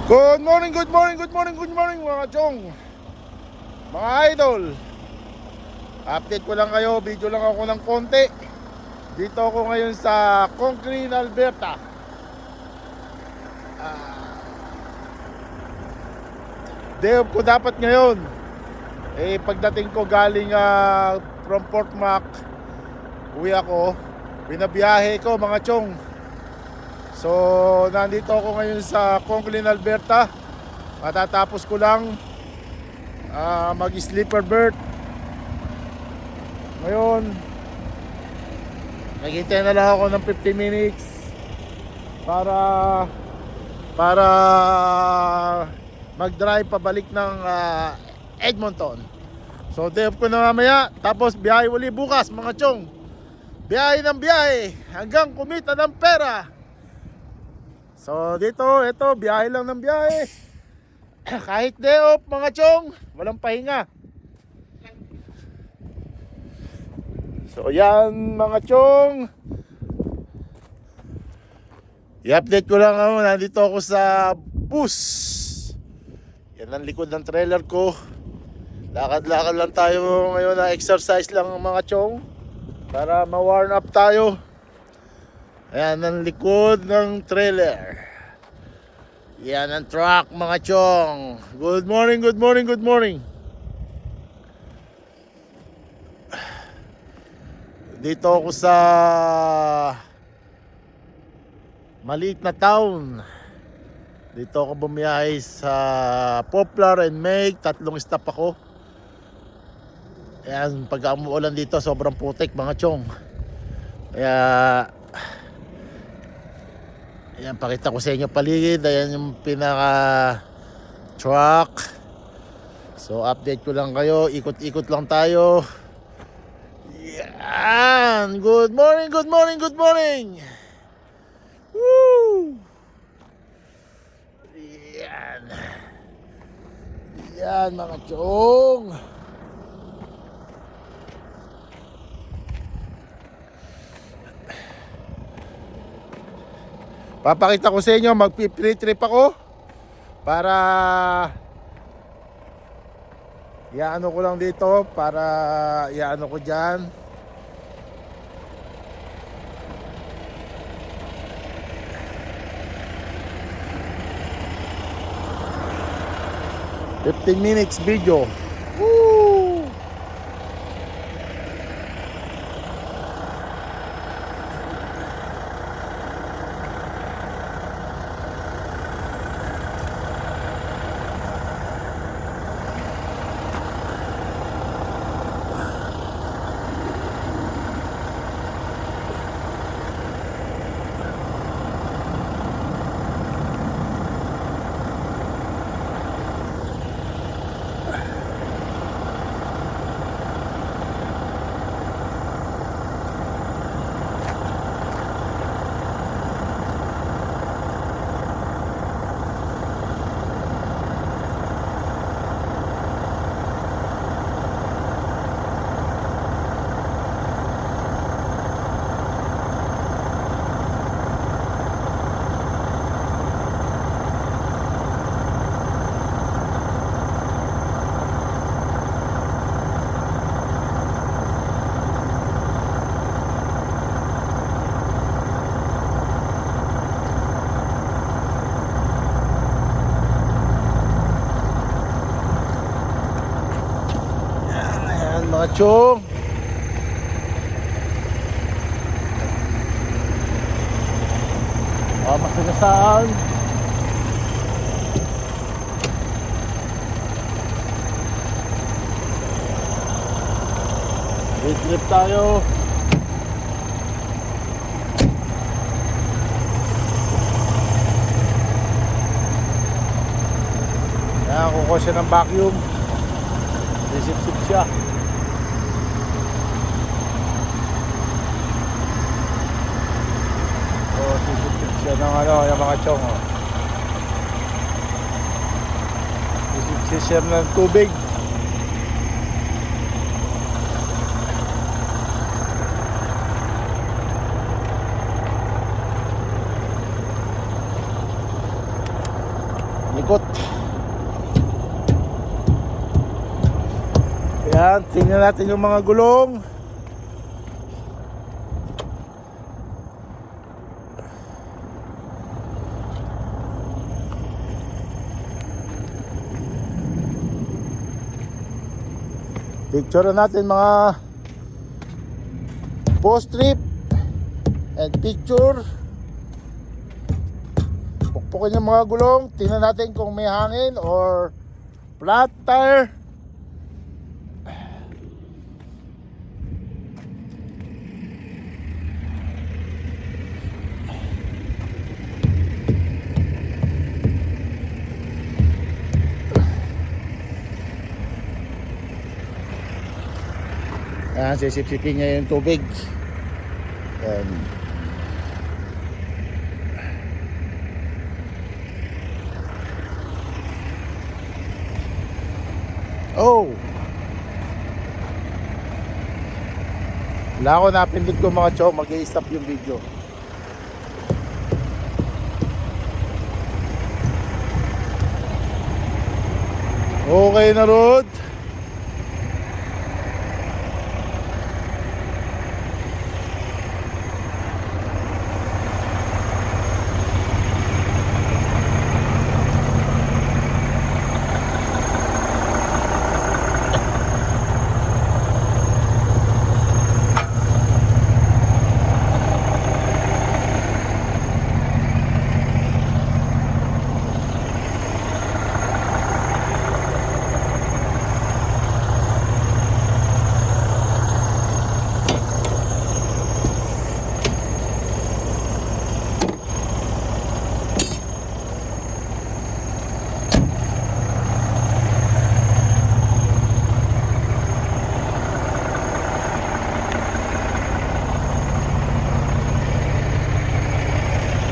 Good morning, good morning, good morning, good morning mga chong, mga idol. Update ko lang kayo, video lang ako ng konti. Dito ako ngayon sa Conklin, Alberta. Day off ko dapat ngayon. Pagdating ko galing from Fort Mac, uwi ako, binabiyahe ko mga chong. So nandito ako ngayon sa Conklin, Alberta. Matatapos ko lang mag-sleeper berth. Ngayon, naghintay na lang ako ng 50 minutes para mag-drive pabalik ng Edmonton. So day off ko na mamaya, tapos biyahe uli bukas mga chong. Biyahe ng biyahe hanggang kumita ng pera. So dito, ito, biyahe lang ng biyahe. Kahit day off mga chong, walang pahinga. So yan mga chong, i-update ko lang ako. Nandito ako sa bus. Yan ang likod ng trailer ko. Lakad-lakad lang tayo ngayon, na exercise lang mga chong, para ma-warm up tayo. Ayan ang likod ng trailer. Yan ang truck mga chong. Good morning, good morning, good morning. Dito ako sa maliit na town. Dito ako bumiyahe sa Poplar and Meg. 3 stop ako. Ayan, pag umuulan dito sobrang putik mga chong. Kaya ayan, pakita ko sa inyo paligid. Ayan yung pinaka truck. So update ko lang kayo. Ikot-ikot lang tayo. Yan. Good morning, good morning, good morning. Woo! Yan. Yan mga chong. Papakita ko sa inyo, mag-pre-trip ako para iaano ko lang dito, para iaano ko dyan. "15 minutes video." Woo! Mga chong, masagasaan. Road trip tayo. Ayan, kukuha siya ng vacuum. Sisip-sip siya. Sisip-sip siya ng yung mga chong. Sisip-sip siya ng tubig. Likot. Yan, tingnan natin yung mga gulong. Picture natin mga post trip and picture. Pukpukin yung mga gulong. Tingnan natin kung may hangin or flat tire. Ayan, sisip-sipin niya yung tubig. Ayan. Oh! Wala ko napindot ko mga chong, mag-i-stop yung video. Okay na road.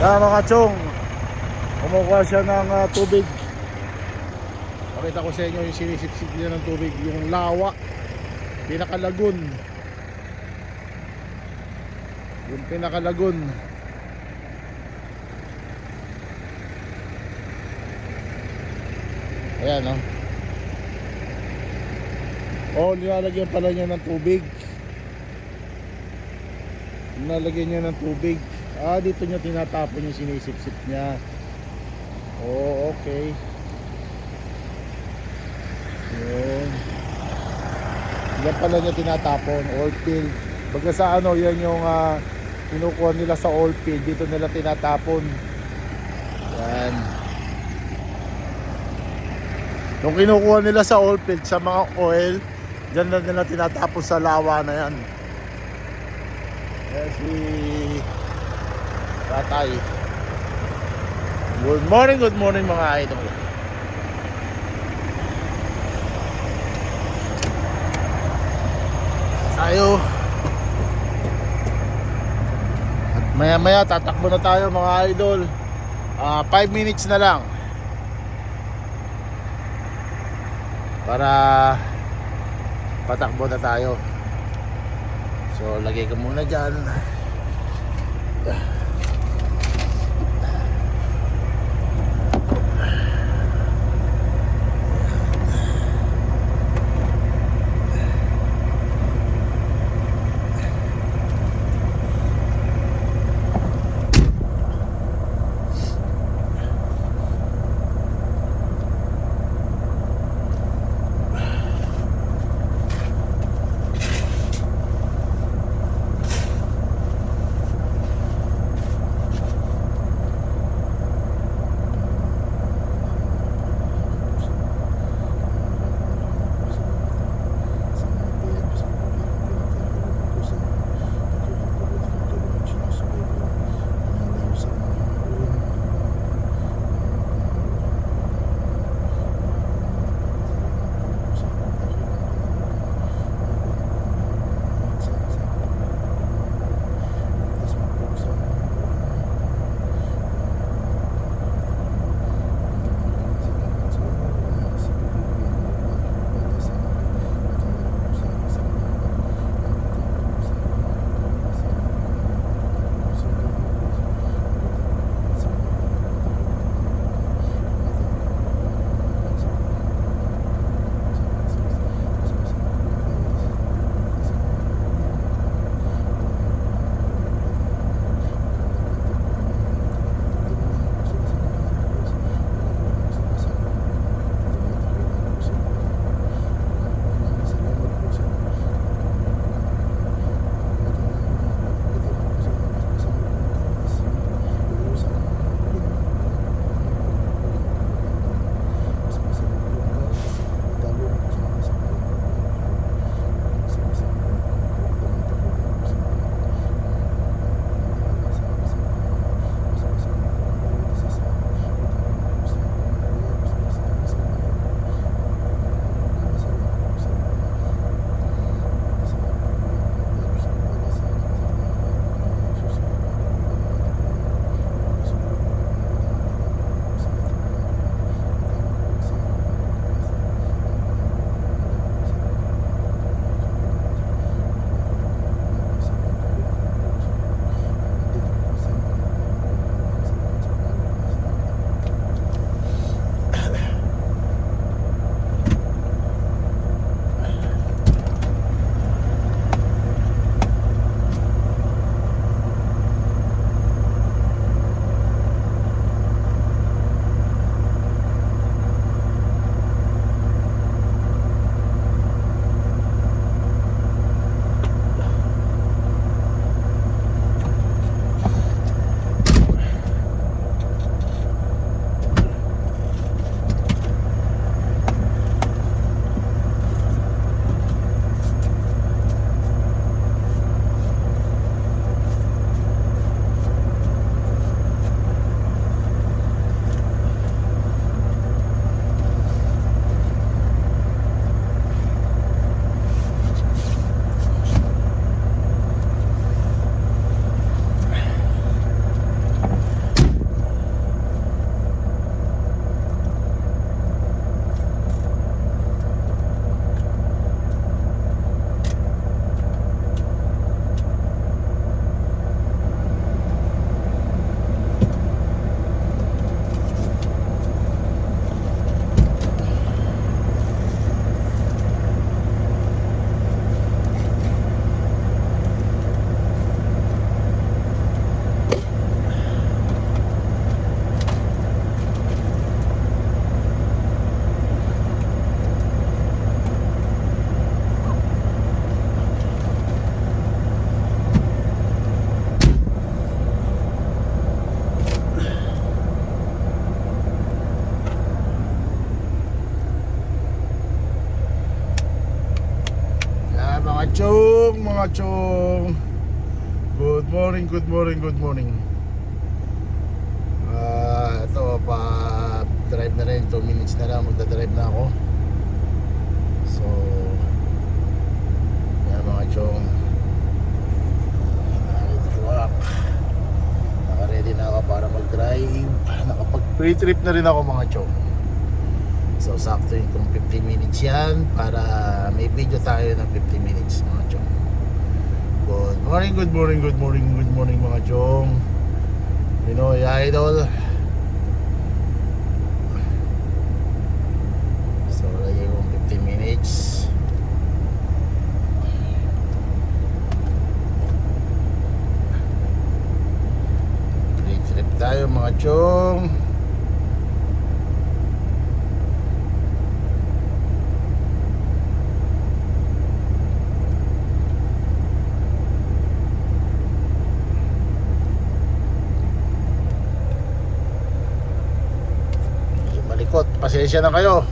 Mga chong, kumukuha siya ng tubig. Pakita ko sa inyo yung sinisip-sip niya ng tubig, yung lawa, pinakalagun, yung pinakalagun. Ayan, no? Oh, nilalagyan pala niya ng tubig. Nilalagyan niya ng tubig. Ah, dito niya tinatapon yung sinisip-sip niya. Oh, okay. Yun. Yan pala niya tinatapon, oil field. Pagka sa ano, yan yung kinukuha nila sa oil field. Dito nila tinatapon. Yan. Yung kinukuha nila sa oil field, sa mga oil, dyan na nila tinatapon sa lawa na yan. Yes, Tatay. Good morning mga idol. Tayo. At maya tatakbo na tayo mga idol. 5 minutes na lang para patakbo na tayo. So lagay ko muna dyan. chong, mga chong. Good morning, good morning, good morning. Ito pa drive na rin, 2 minutes na lang magdadrive na ako. So yan mga chong, naka-ready na ako para mag-drive. Nakapag pre-trip na rin ako mga chong. So sakto yung kung 15 minutes yan para may video tayo ng 15 minutes mga chong. Good morning, good morning, good morning, good morning mga chong. Pinoy Idol. So lagay kong 15 minutes. Trip tayo mga chong. Pasensya na kayo.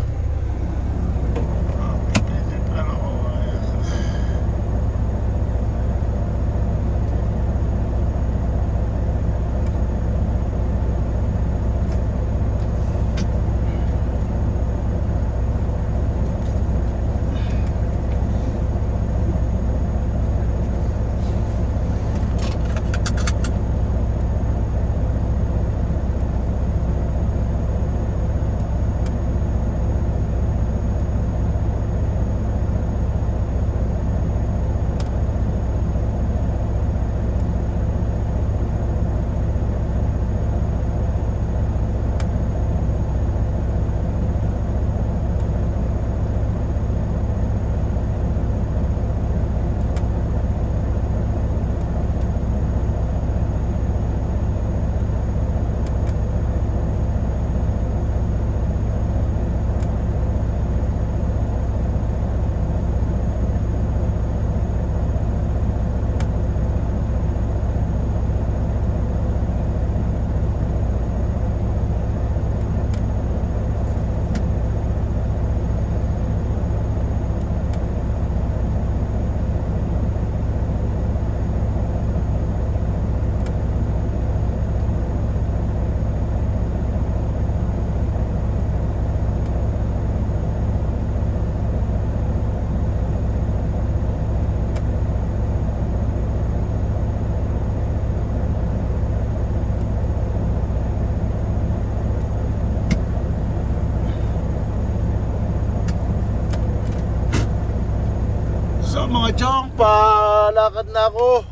So mga chong, palakad na ako.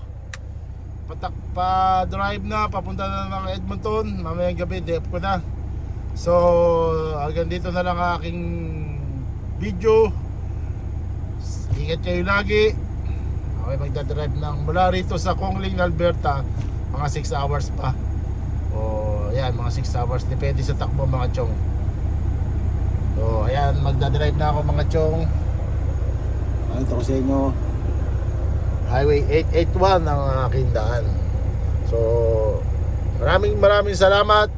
Pa-drive na, papunta na ng Edmonton. Mamayang gabi, day off ko na. So hanggang dito na lang aking video. Ingat kayo lagi. Okay, magdadrive ng mula rito sa Conkling, Alberta. Mga 6 hours pa. O ayan, mga 6 hours. Depende sa takbo mga chong. So ayan, magdadrive na ako mga chong. Ito ko sa inyo, Highway 881 ang aking daan. So maraming salamat.